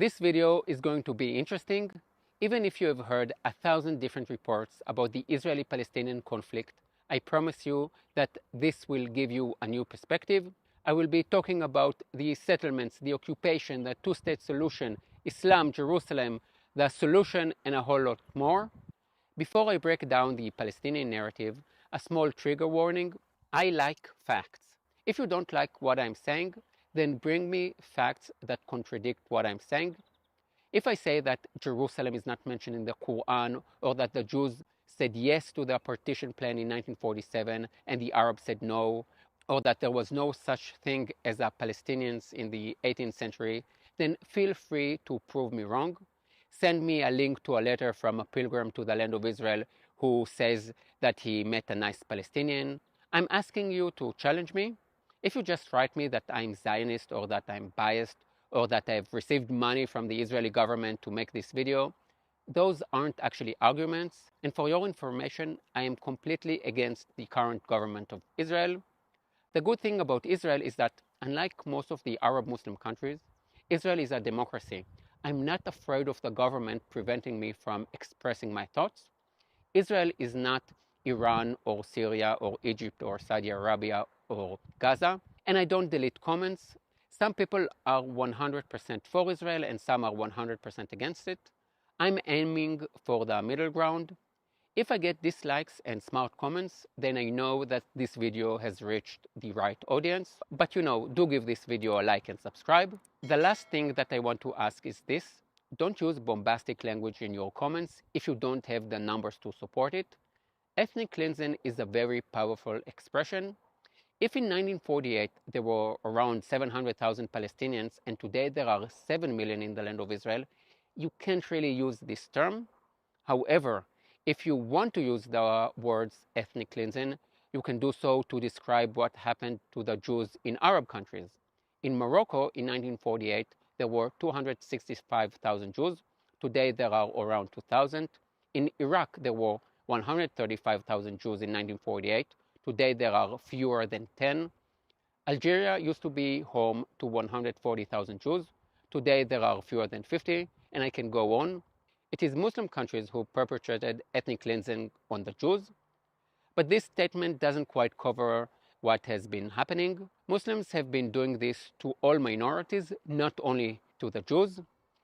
This video is going to be interesting. Even if you have heard 1,000 different reports about the Israeli-Palestinian conflict, I promise you that this will give you a new perspective. I will be talking about the settlements, the occupation, the two-state solution, Islam, Jerusalem, the solution, and a whole lot more. Before I break down the Palestinian narrative, a small trigger warning. I like facts. If you don't like what I'm saying, then bring me facts that contradict what I'm saying. If I say that Jerusalem is not mentioned in the Quran, or that the Jews said yes to the partition plan in 1947 and the Arabs said no, or that there was no such thing as a Palestinians in the 18th century, then feel free to prove me wrong. Send me a link to a letter from a pilgrim to the land of Israel who says that he met a nice Palestinian. I'm asking you to challenge me. If you just write me that I'm Zionist or that I'm biased or that I've received money from the Israeli government to make this video, those aren't actually arguments. And for your information, I am completely against the current government of Israel. The good thing about Israel is that, unlike most of the Arab Muslim countries, Israel is a democracy. I'm not afraid of the government preventing me from expressing my thoughts. Israel is not Iran or Syria or Egypt or Saudi Arabia or Gaza, and I don't delete comments. Some people are 100% for Israel and some are 100% against it. I'm aiming for the middle ground. If I get dislikes and smart comments, then I know that this video has reached the right audience. But do give this video a like and subscribe. The last thing that I want to ask is this. Don't use bombastic language in your comments if you don't have the numbers to support it. Ethnic cleansing is a very powerful expression. If in 1948 there were around 700,000 Palestinians and today there are 7 million in the land of Israel, you can't really use this term. However, if you want to use the words ethnic cleansing, you can do so to describe what happened to the Jews in Arab countries. In Morocco in 1948, there were 265,000 Jews. Today there are around 2,000. In Iraq, there were 135,000 Jews in 1948. Today there are fewer than 10. Algeria used to be home to 140,000 Jews. Today there are fewer than 50, and I can go on. It is Muslim countries who perpetrated ethnic cleansing on the Jews. But this statement doesn't quite cover what has been happening. Muslims have been doing this to all minorities, not only to the Jews.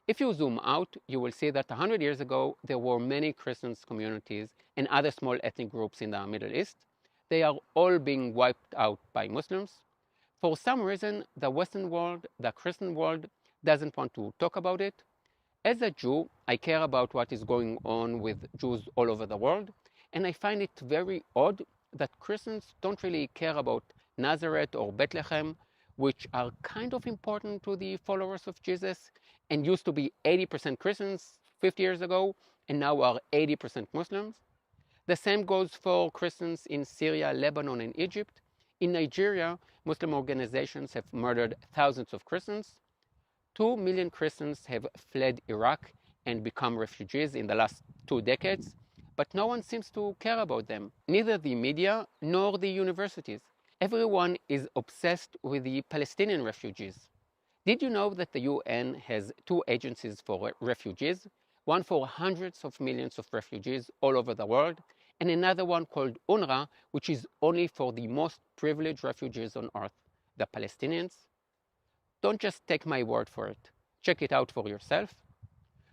If you zoom out, you will see that 100 years ago, there were many Christian communities and other small ethnic groups in the Middle East. They are all being wiped out by Muslims. For some reason, the Western world, the Christian world, doesn't want to talk about it. As a Jew, I care about what is going on with Jews all over the world, and I find it very odd that Christians don't really care about Nazareth or Bethlehem, which are kind of important to the followers of Jesus and used to be 80% Christians 50 years ago and now are 80% Muslims. The same goes for Christians in Syria, Lebanon, and Egypt. In Nigeria, Muslim organizations have murdered thousands of Christians. 2 million Christians have fled Iraq and become refugees in the last 2 decades, but no one seems to care about them, neither the media nor the universities. Everyone is obsessed with the Palestinian refugees. Did you know that the UN has 2 agencies for refugees, one for hundreds of millions of refugees all over the world, and another one called UNRWA, which is only for the most privileged refugees on earth, the Palestinians? Don't just take my word for it. Check it out for yourself.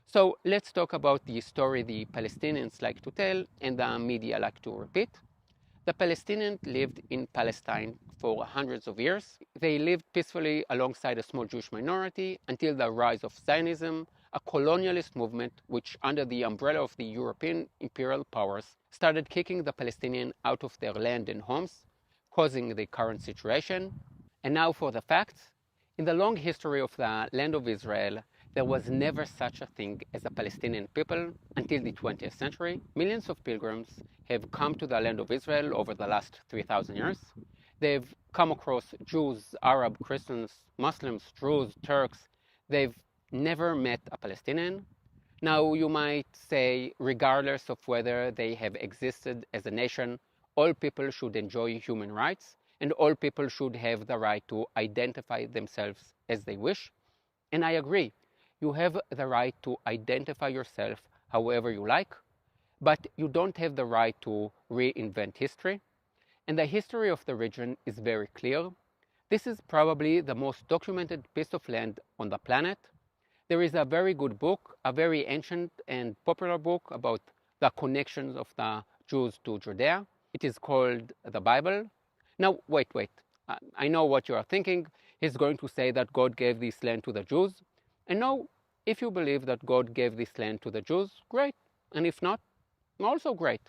So let's talk about the story the Palestinians like to tell and the media like to repeat. The Palestinians lived in Palestine for hundreds of years. They lived peacefully alongside a small Jewish minority until the rise of Zionism, a colonialist movement which, under the umbrella of the European imperial powers, started kicking the Palestinians out of their land and homes, causing the current situation. And now for the facts. In the long history of the land of Israel, there was never such a thing as a Palestinian people until the 20th century. Millions of pilgrims have come to the land of Israel over the last 3,000 years. They've come across Jews, Arab, Christians, Muslims, Druze, Turks. They've never met a Palestinian. Now you might say, regardless of whether they have existed as a nation, all people should enjoy human rights and all people should have the right to identify themselves as they wish. And I agree. You have the right to identify yourself however you like, but you don't have the right to reinvent history. And the history of the region is very clear. This is probably the most documented piece of land on the planet. There is a very good book, a very ancient and popular book about the connections of the Jews to Judea. It is called the Bible. Now, wait. I know what you are thinking. He's going to say that God gave this land to the Jews. And no, if you believe that God gave this land to the Jews, great. And if not, also great.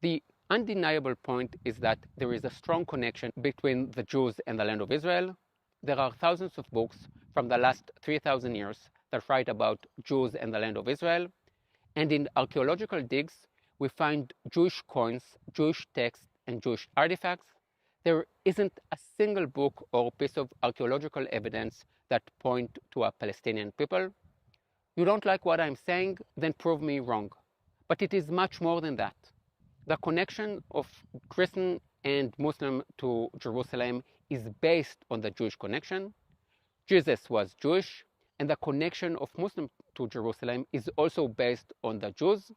The undeniable point is that there is a strong connection between the Jews and the land of Israel. There are thousands of books from the last 3,000 years that write about Jews and the land of Israel. And in archaeological digs, we find Jewish coins, Jewish texts, and Jewish artifacts. There isn't a single book or piece of archaeological evidence that point to a Palestinian people. You don't like what I'm saying? Then prove me wrong. But it is much more than that. The connection of Christian and Muslim to Jerusalem is based on the Jewish connection. Jesus was Jewish, and the connection of Muslim to Jerusalem is also based on the Jews.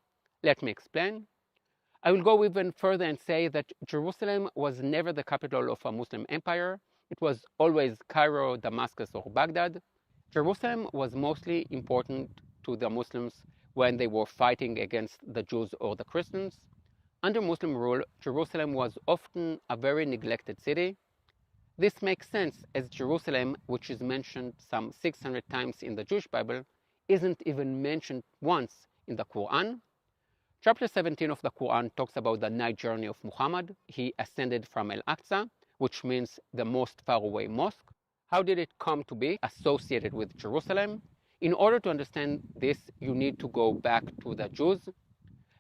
Let me explain. I will go even further and say that Jerusalem was never the capital of a Muslim empire. It was always Cairo, Damascus, or Baghdad. Jerusalem was mostly important to the Muslims when they were fighting against the Jews or the Christians. Under Muslim rule, Jerusalem was often a very neglected city. This makes sense as Jerusalem, which is mentioned some 600 times in the Jewish Bible, isn't even mentioned once in the Quran. Chapter 17 of the Quran talks about the night journey of Muhammad. He ascended from Al-Aqsa, which means the most faraway mosque. How did it come to be associated with Jerusalem? In order to understand this, you need to go back to the Jews.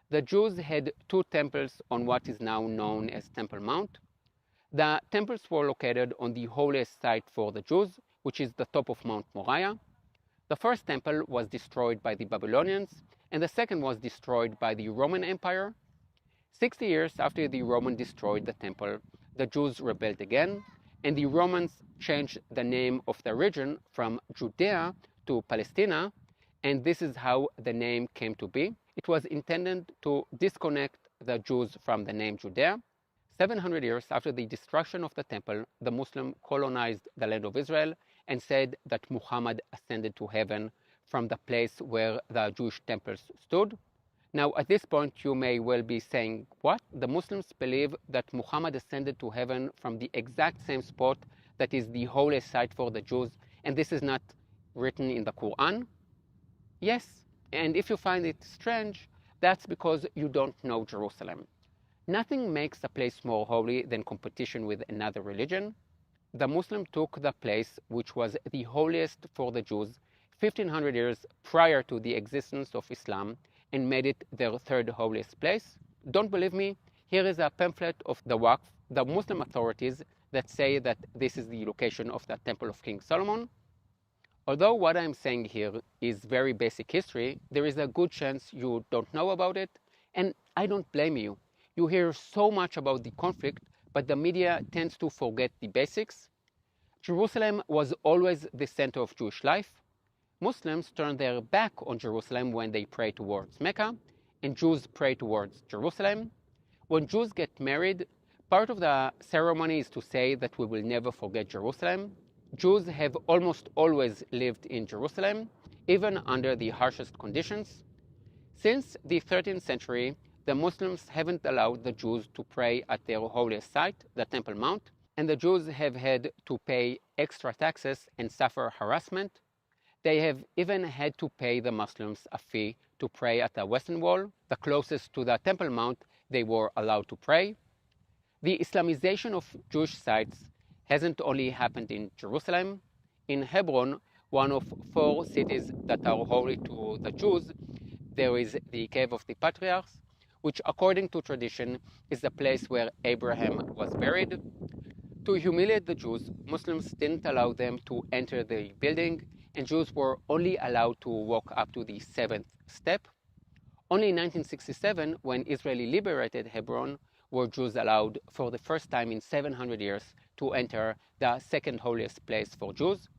The Jews had two temples on what is now known as Temple Mount. The temples were located on the holiest site for the Jews, which is the top of Mount Moriah. The first temple was destroyed by the Babylonians, and the second was destroyed by the Roman Empire. 60 years after the Romans destroyed the temple, the Jews rebelled again, and the Romans changed the name of the region from Judea to Palestina, and this is how the name came to be. It was intended to disconnect the Jews from the name Judea. 700 years after the destruction of the temple, the Muslims colonized the land of Israel and said that Muhammad ascended to heaven from the place where the Jewish temples stood. Now, at this point, you may well be saying, what? The Muslims believe that Muhammad ascended to heaven from the exact same spot that is the holiest site for the Jews, and this is not written in the Quran? Yes, and if you find it strange, that's because you don't know Jerusalem. Nothing makes a place more holy than competition with another religion. The Muslim took the place which was the holiest for the Jews 1500 years prior to the existence of Islam and made it their third holiest place. Don't believe me? Here is a pamphlet of the Waqf, the Muslim authorities, that say that this is the location of the Temple of King Solomon. Although what I'm saying here is very basic history, there is a good chance you don't know about it, and I don't blame you. You hear so much about the conflict, but the media tends to forget the basics. Jerusalem was always the center of Jewish life. Muslims turn their back on Jerusalem when they pray towards Mecca, and Jews pray towards Jerusalem. When Jews get married, part of the ceremony is to say that we will never forget Jerusalem. Jews have almost always lived in Jerusalem, even under the harshest conditions. Since the 13th century, the Muslims haven't allowed the Jews to pray at their holiest site, the Temple Mount, and the Jews have had to pay extra taxes and suffer harassment. They have even had to pay the Muslims a fee to pray at the Western Wall, the closest to the Temple Mount they were allowed to pray. The Islamization of Jewish sites hasn't only happened in Jerusalem. In Hebron, one of 4 cities that are holy to the Jews, there is the Cave of the Patriarchs, which according to tradition is the place where Abraham was buried. To humiliate the Jews, Muslims didn't allow them to enter the building, and Jews were only allowed to walk up to the 7th step. Only in 1967, when Israel liberated Hebron, were Jews allowed for the first time in 700 years to enter the second holiest place for Jews.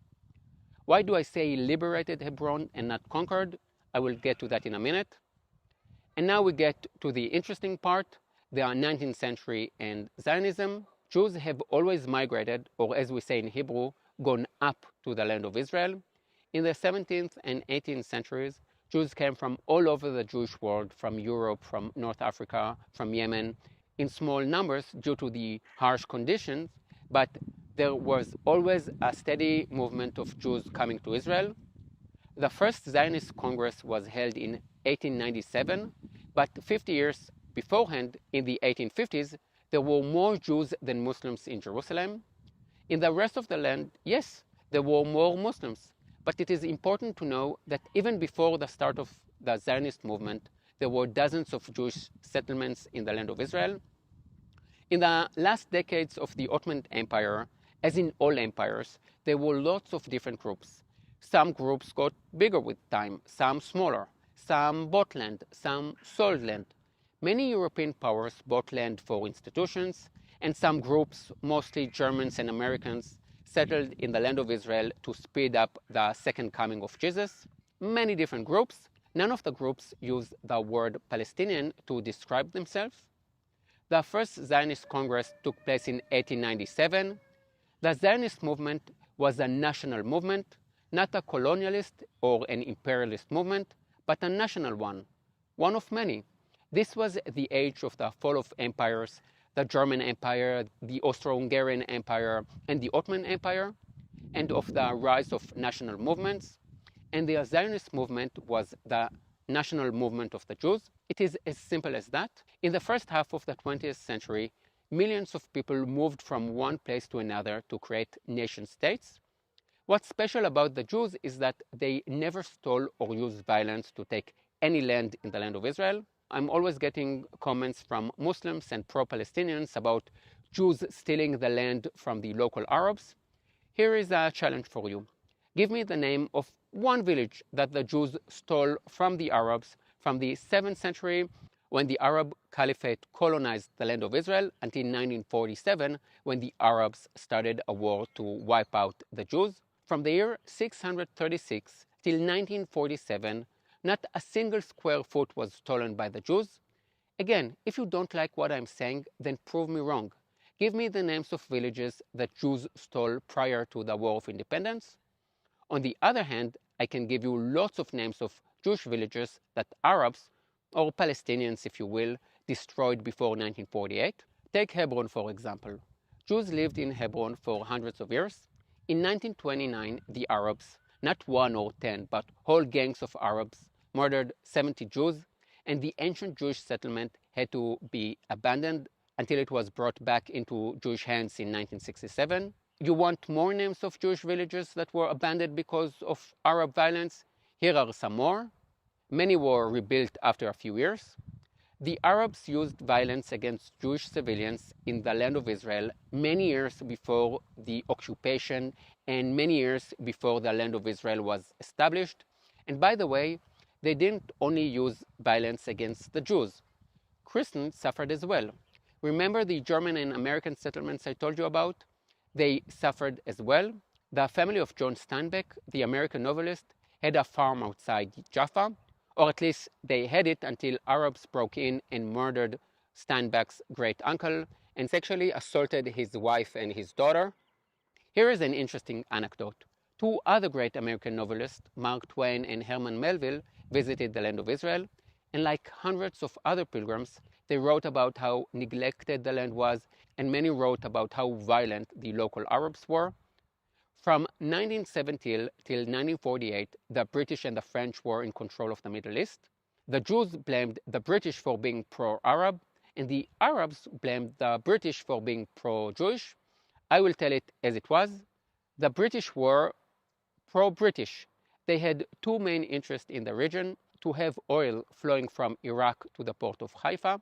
Why do I say liberated Hebron and not conquered? I will get to that in a minute. And now we get to the interesting part, the 19th century and Zionism. Jews have always migrated, or as we say in Hebrew, gone up to the land of Israel. In the 17th and 18th centuries, Jews came from all over the Jewish world, from Europe, from North Africa, from Yemen, in small numbers due to the harsh conditions, but there was always a steady movement of Jews coming to Israel. The first Zionist Congress was held in 1897, but 50 years beforehand, in the 1850s, there were more Jews than Muslims in Jerusalem. In the rest of the land, yes, there were more Muslims, but it is important to know that even before the start of the Zionist movement, there were dozens of Jewish settlements in the land of Israel. In the last decades of the Ottoman Empire, as in all empires, there were lots of different groups. Some groups got bigger with time, some smaller, some bought land, some sold land. Many European powers bought land for institutions, and some groups, mostly Germans and Americans, settled in the land of Israel to speed up the second coming of Jesus. Many different groups. None of the groups use the word Palestinian to describe themselves. The first Zionist Congress took place in 1897. The Zionist movement was a national movement, not a colonialist or an imperialist movement, but a national one of many. This was the age of the fall of empires, the German Empire, the Austro-Hungarian Empire, and the Ottoman Empire, and of the rise of national movements. And the Zionist movement was the national movement of the Jews. It is as simple as that. In the first half of the 20th century, millions of people moved from one place to another to create nation states. What's special about the Jews is that they never stole or used violence to take any land in the land of Israel. I'm always getting comments from Muslims and pro-Palestinians about Jews stealing the land from the local Arabs. Here is a challenge for you. Give me the name of one village that the Jews stole from the Arabs from the 7th century, when the Arab Caliphate colonized the land of Israel, until 1947, when the Arabs started a war to wipe out the Jews. From the year 636 till 1947, not a single square foot was stolen by the Jews. Again, if you don't like what I'm saying, then prove me wrong. Give me the names of villages that Jews stole prior to the War of Independence. On the other hand, I can give you lots of names of Jewish villages that Arabs, or Palestinians if you will, destroyed before 1948. Take Hebron, for example. Jews lived in Hebron for hundreds of years. In 1929, the Arabs, not 1 or 10, but whole gangs of Arabs, murdered 70 Jews, and the ancient Jewish settlement had to be abandoned until it was brought back into Jewish hands in 1967. You want more names of Jewish villages that were abandoned because of Arab violence? Here are some more. Many were rebuilt after a few years. The Arabs used violence against Jewish civilians in the land of Israel many years before the occupation and many years before the land of Israel was established. And by the way, they didn't only use violence against the Jews. Christians suffered as well. Remember the German and American settlements I told you about? They suffered as well. The family of John Steinbeck, the American novelist, had a farm outside Jaffa, or at least they had it until Arabs broke in and murdered Steinbeck's great uncle and sexually assaulted his wife and his daughter. Here is an interesting anecdote. Two other great American novelists, Mark Twain and Herman Melville, visited the land of Israel, and like hundreds of other pilgrims, they wrote about how neglected the land was, and many wrote about how violent the local Arabs were. From 1970 till 1948, the British and the French were in control of the Middle East. The Jews blamed the British for being pro-Arab, and the Arabs blamed the British for being pro-Jewish. I will tell it as it was. The British were pro-British. They had two main interests in the region: to have oil flowing from Iraq to the port of Haifa,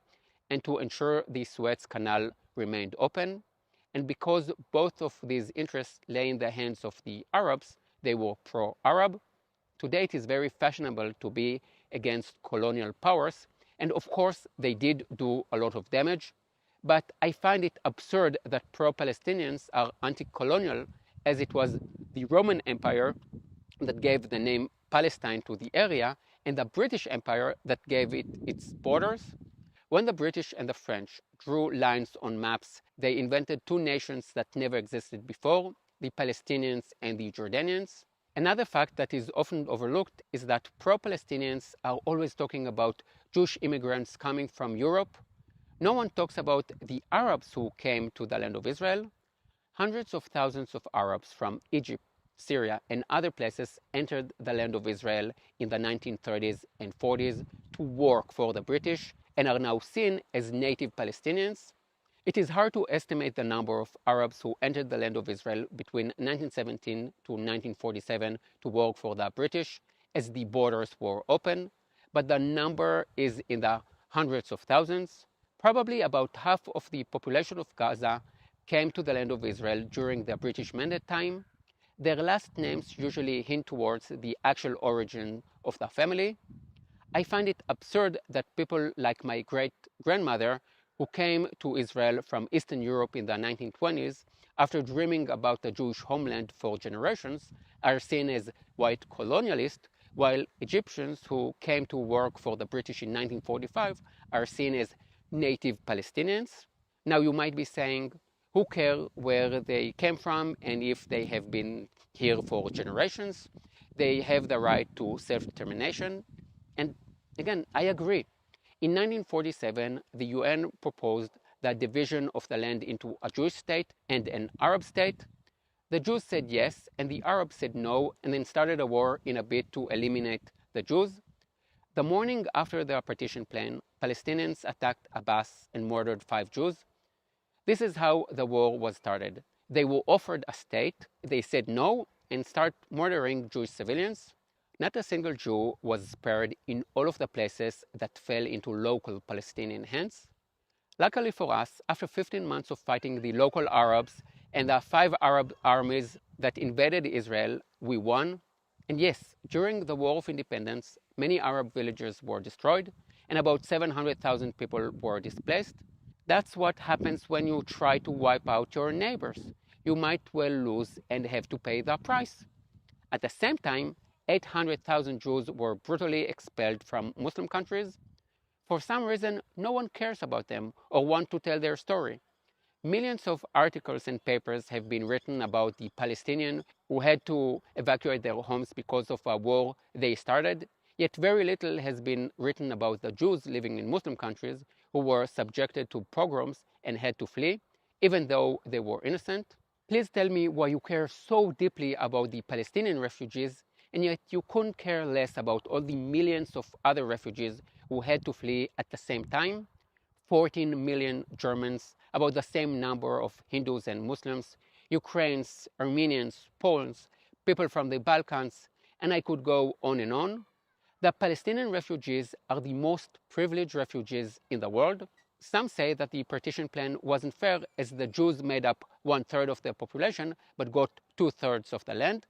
and to ensure the Suez Canal remained open. And because both of these interests lay in the hands of the Arabs, they were pro-Arab. Today it is very fashionable to be against colonial powers, and of course they did do a lot of damage. But I find it absurd that pro-Palestinians are anti-colonial, as it was the Roman Empire that gave the name Palestine to the area, and the British Empire that gave it its borders. When the British and the French drew lines on maps, they invented two nations that never existed before, the Palestinians and the Jordanians. Another fact that is often overlooked is that pro-Palestinians are always talking about Jewish immigrants coming from Europe. No one talks about the Arabs who came to the land of Israel. Hundreds of thousands of Arabs from Egypt, Syria, and other places entered the land of Israel in the 1930s and 40s to work for the British and are now seen as native Palestinians. It is hard to estimate the number of Arabs who entered the land of Israel between 1917 to 1947 to work for the British, as the borders were open, but the number is in the hundreds of thousands. Probably about half of the population of Gaza came to the land of Israel during the British Mandate time. Their last names usually hint towards the actual origin of the family. I find it absurd that people like my great-grandmother, who came to Israel from Eastern Europe in the 1920s after dreaming about the Jewish homeland for generations, are seen as white colonialists, while Egyptians who came to work for the British in 1945 are seen as native Palestinians. Now you might be saying, who cares where they came from and if they have been here for generations? They have the right to self-determination. And again, I agree. In 1947, the UN proposed the division of the land into a Jewish state and an Arab state. The Jews said yes, and the Arabs said no, and then started a war in a bid to eliminate the Jews. The morning after the partition plan, Palestinians attacked a bus and murdered 5 Jews. This is how the war was started. They were offered a state, they said no, and start murdering Jewish civilians. Not a single Jew was spared in all of the places that fell into local Palestinian hands. Luckily for us, after 15 months of fighting the local Arabs and the 5 Arab armies that invaded Israel, we won. And yes, during the War of Independence, many Arab villages were destroyed and about 700,000 people were displaced. That's what happens when you try to wipe out your neighbors. You might well lose and have to pay the price. At the same time, 800,000 Jews were brutally expelled from Muslim countries. For some reason, no one cares about them or want to tell their story. Millions of articles and papers have been written about the Palestinians who had to evacuate their homes because of a war they started, yet very little has been written about the Jews living in Muslim countries who were subjected to pogroms and had to flee, even though they were innocent. Please tell me why you care so deeply about the Palestinian refugees, and yet you couldn't care less about all the millions of other refugees who had to flee at the same time. 14 million Germans, about the same number of Hindus and Muslims, Ukrainians, Armenians, Poles, people from the Balkans, and I could go on and on. The Palestinian refugees are the most privileged refugees in the world. Some say that the partition plan wasn't fair as the Jews made up 1/3 of the population but got 2/3 of the land.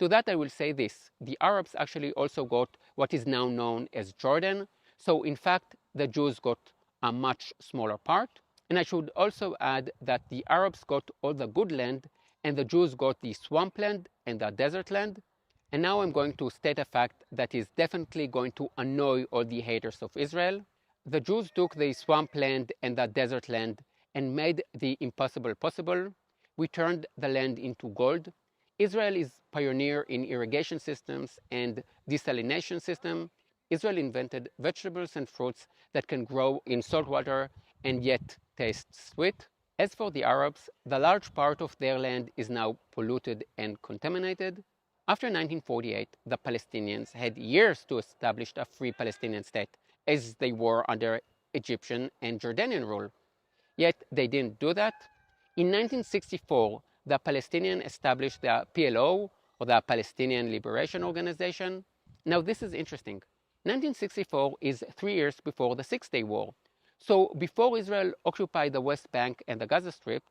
To that I will say this: the Arabs actually also got what is now known as Jordan, so in fact the Jews got a much smaller part. And I should also add that the Arabs got all the good land and the Jews got the swampland and the desert land. And now I'm going to state a fact that is definitely going to annoy all the haters of Israel. The Jews took the swampland and the desert land and made the impossible possible. We turned the land into gold. Israel is pioneer in irrigation systems and desalination system. Israel invented vegetables and fruits that can grow in salt water and yet taste sweet. As for the Arabs, the large part of their land is now polluted and contaminated. After 1948, the Palestinians had years to establish a free Palestinian state, as they were under Egyptian and Jordanian rule. Yet they didn't do that. In 1964, the Palestinians established the PLO, or the Palestinian Liberation Organization. Now this is interesting. 1964 is 3 years before the Six-Day War. So before Israel occupied the West Bank and the Gaza Strip,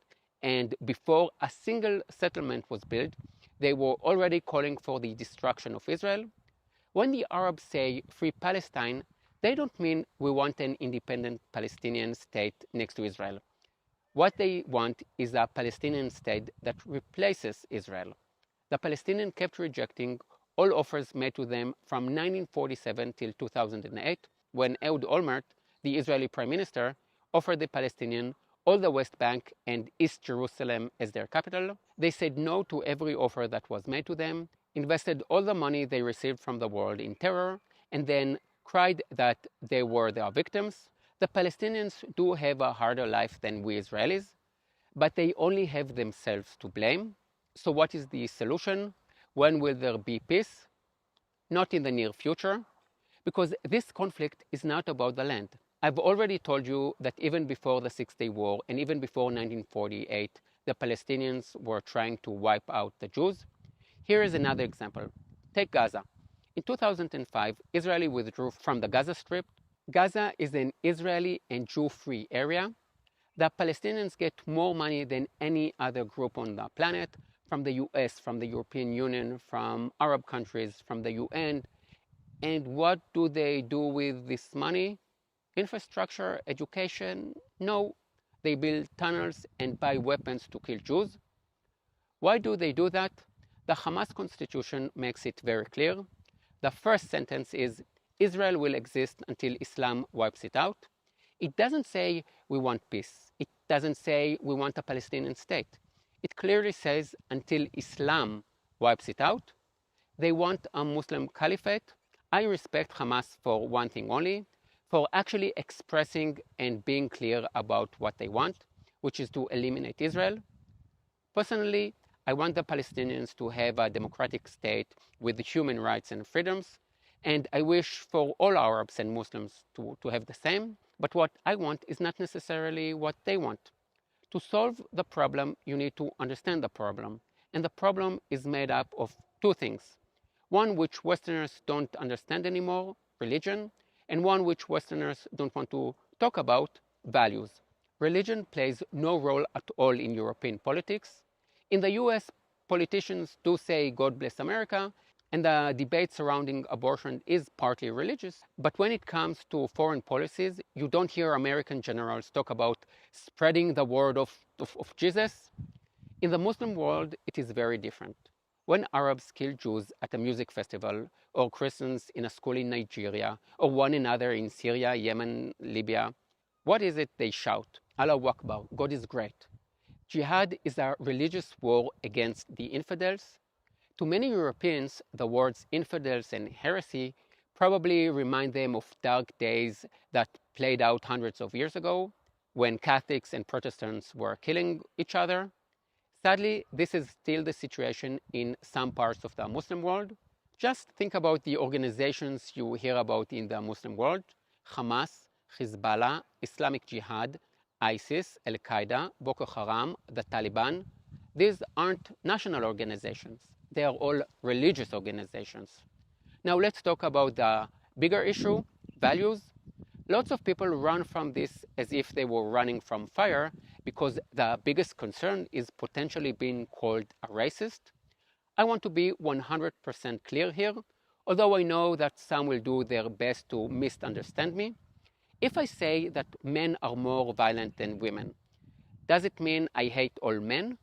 and before a single settlement was built, they were already calling for the destruction of Israel. When the Arabs say free Palestine, they don't mean we want an independent Palestinian state next to Israel. What they want is a Palestinian state that replaces Israel. The Palestinians kept rejecting all offers made to them from 1947 till 2008, when Ehud Olmert, the Israeli Prime Minister, offered the Palestinians all the West Bank and East Jerusalem as their capital. They said no to every offer that was made to them, invested all the money they received from the world in terror, and then cried that they were their victims. The Palestinians do have a harder life than we Israelis, but they only have themselves to blame. So what is the solution? When will there be peace? Not in the near future, because this conflict is not about the land. I've already told you that even before the Six-Day War and even before 1948, the Palestinians were trying to wipe out the Jews. Here is another example. Take Gaza. In 2005, Israel withdrew from the Gaza Strip. Gaza is an Israeli and Jew-free area. The Palestinians get more money than any other group on the planet, from the US, from the European Union, from Arab countries, from the UN. And what do they do with this money? Infrastructure, education? No. They build tunnels and buy weapons to kill Jews. Why do they do that? The Hamas constitution makes it very clear. The first sentence is, Israel will exist until Islam wipes it out. It doesn't say we want peace. It doesn't say we want a Palestinian state. It clearly says until Islam wipes it out. They want a Muslim caliphate. I respect Hamas for one thing only, for actually expressing and being clear about what they want, which is to eliminate Israel. Personally, I want the Palestinians to have a democratic state with human rights and freedoms, and I wish for all Arabs and Muslims to have the same, but what I want is not necessarily what they want. To solve the problem, you need to understand the problem, and the problem is made up of two things. One which Westerners don't understand anymore, religion, and one which Westerners don't want to talk about, values. Religion plays no role at all in European politics. In the US, politicians do say God bless America, and the debate surrounding abortion is partly religious. But when it comes to foreign policies, you don't hear American generals talk about spreading the word of Jesus. In the Muslim world, it is very different. When Arabs kill Jews at a music festival, or Christians in a school in Nigeria, or one another in Syria, Yemen, Libya, what is it they shout? Allahu Akbar, God is great. Jihad is a religious war against the infidels. To many Europeans, the words infidels and heresy probably remind them of dark days that played out hundreds of years ago, when Catholics and Protestants were killing each other. Sadly, this is still the situation in some parts of the Muslim world. Just think about the organizations you hear about in the Muslim world: Hamas, Hezbollah, Islamic Jihad, ISIS, Al-Qaeda, Boko Haram, the Taliban. These aren't national organizations. They are all religious organizations. Now let's talk about the bigger issue, values. Lots of people run from this as if they were running from fire, because the biggest concern is potentially being called a racist. I want to be 100% clear here, although I know that some will do their best to misunderstand me. If I say that men are more violent than women, does it mean I hate all men?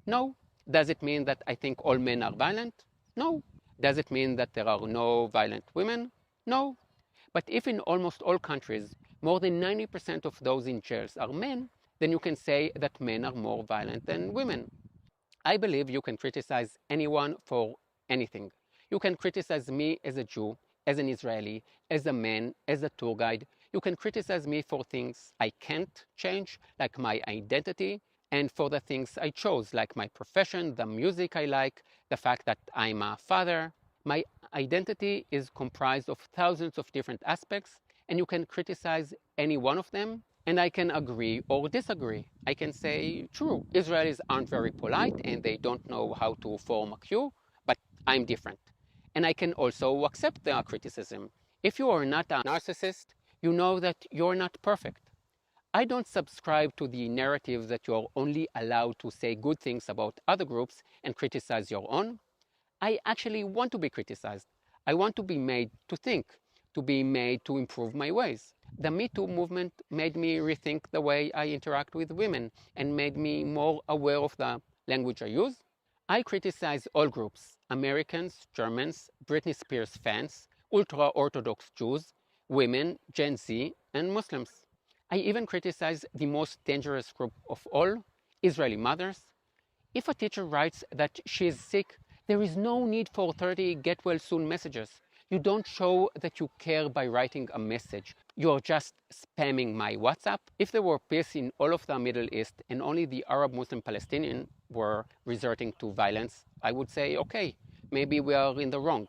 No. Does it mean that I think all men are violent? No. Does it mean that there are no violent women? No. But if in almost all countries, more than 90% of those in jails are men, then you can say that men are more violent than women. I believe you can criticize anyone for anything. You can criticize me as a Jew, as an Israeli, as a man, as a tour guide. You can criticize me for things I can't change, like my identity, and for the things I chose, like my profession, the music I like, the fact that I'm a father. My identity is comprised of thousands of different aspects, and you can criticize any one of them, and I can agree or disagree. I can say, true, Israelis aren't very polite and they don't know how to form a queue, but I'm different. And I can also accept the criticism. If you are not a narcissist, you know that you're not perfect. I don't subscribe to the narrative that you're only allowed to say good things about other groups and criticize your own. I actually want to be criticized. I want to be made to think, to be made to improve my ways. The Me Too movement made me rethink the way I interact with women and made me more aware of the language I use. I criticize all groups. Americans, Germans, Britney Spears fans, ultra-Orthodox Jews, women, Gen Z, and Muslims. I even criticize the most dangerous group of all, Israeli mothers. If a teacher writes that she is sick, there is no need for 30 get well soon messages. You don't show that you care by writing a message. You are just spamming my WhatsApp. If there were peace in all of the Middle East and only the Arab Muslim Palestinians were resorting to violence, I would say, okay, maybe we are in the wrong.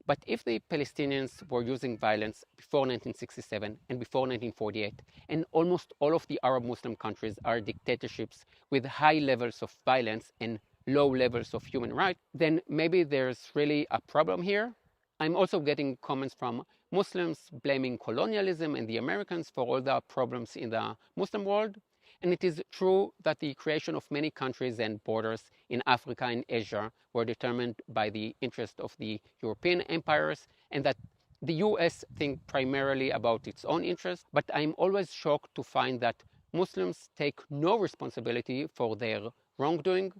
But if the Palestinians were using violence before 1967 and before 1948, and almost all of the Arab Muslim countries are dictatorships with high levels of violence and low levels of human rights, then maybe there's really a problem here. I'm also getting comments from Muslims blaming colonialism and the Americans for all the problems in the Muslim world. And it is true that the creation of many countries and borders in Africa and Asia were determined by the interest of the European empires, and that the US think primarily about its own interests. But I'm always shocked to find that Muslims take no responsibility for their wrongdoing.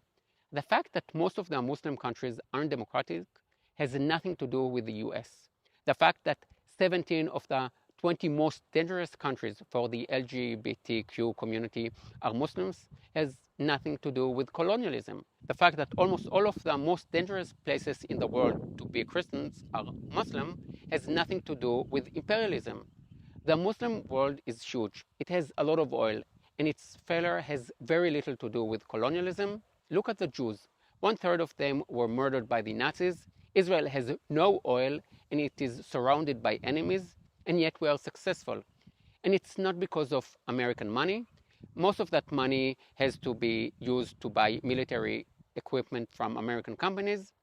The fact that most of the Muslim countries aren't democratic has nothing to do with the US. The fact that 17 of the 20 most dangerous countries for the LGBTQ community are Muslims has nothing to do with colonialism. The fact that almost all of the most dangerous places in the world to be Christians are Muslim has nothing to do with imperialism. The Muslim world is huge. It has a lot of oil, and its failure has very little to do with colonialism. Look at the Jews. 1/3 of them were murdered by the Nazis. Israel has no oil, and it is surrounded by enemies, and yet we are successful. And it's not because of American money. Most of that money has to be used to buy military equipment from American companies.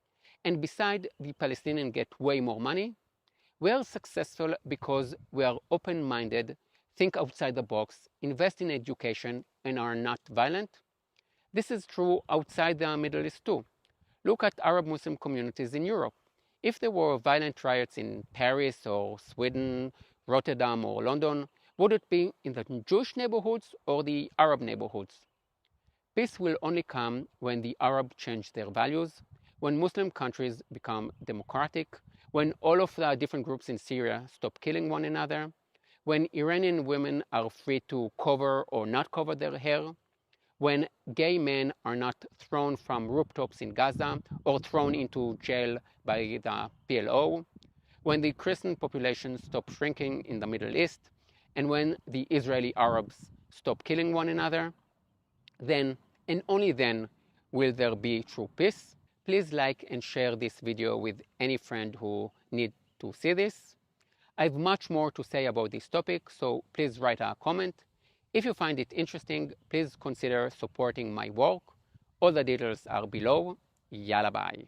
And beside, the Palestinians get way more money. We are successful because we are open-minded, think outside the box, invest in education, and are not violent. This is true outside the Middle East too. Look at Arab Muslim communities in Europe. If there were violent riots in Paris or Sweden, Rotterdam or London, would it be in the Jewish neighborhoods or the Arab neighborhoods? Peace will only come when the Arabs change their values, when Muslim countries become democratic, when all of the different groups in Syria stop killing one another, when Iranian women are free to cover or not cover their hair, when gay men are not thrown from rooftops in Gaza or thrown into jail by the PLO, when the Christian population stops shrinking in the Middle East, and when the Israeli Arabs stop killing one another, then and only then will there be true peace. Please like and share this video with any friend who needs to see this. I have much more to say about this topic, so please write a comment. If you find it interesting, please consider supporting my work. All the details are below. Yalla bye.